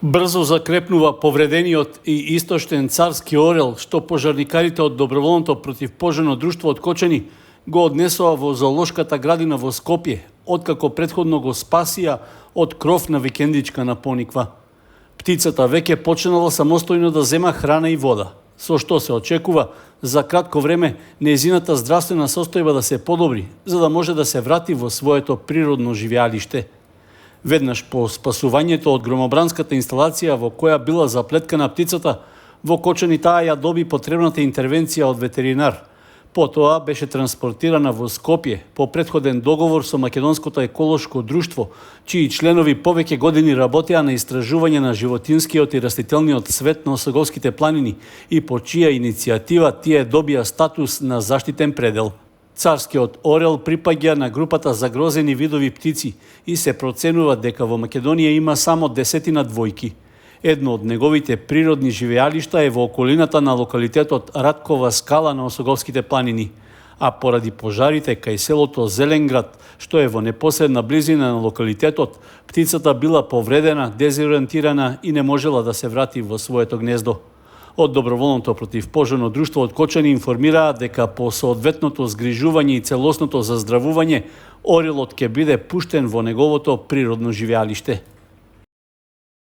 Брзо закрепнува повредениот и истоштен царски орел, што пожарникарите од доброволното противпожарно друштво од Кочани го однесоа во зоолошката градина во Скопје, откако претходно го спасија од кров на викендичка на Пониква. Птицата веќе почнала самостојно да зема храна и вода, со што се очекува за кратко време нејзината здравствена состојба да се подобри, за да може да се врати во своето природно живеалиште. Веднаш по спасувањето од громобранската инсталација во која била заплеткана птицата, во Кочани таа ја доби потребната интервенција од ветеринар. Потоа беше транспортирана во Скопје по претходен договор со Македонското еколошко друштво, чии членови повеќе години работеа на истражување на животинскиот и растителниот свет на Осоговските планини и по чија иницијатива тие добија статус на заштитен предел. Царскиот орел припаѓа на групата загрозени видови птици и се проценува дека во Македонија има само 10 двојки. Едно од неговите природни живеалишта е во околината на локалитетот Раткова скала на Осоговските планини, а поради пожарите кај селото Зеленград, што е во непосредна близина на локалитетот, птицата била повредена, дезориентирана и не можела да се врати во своето гнездо. Од доброволното противпожарно друштво од Кочани информираа дека по соодветното згрижување и целосното заздравување, орелот ќе биде пуштен во неговото природно живеалиште.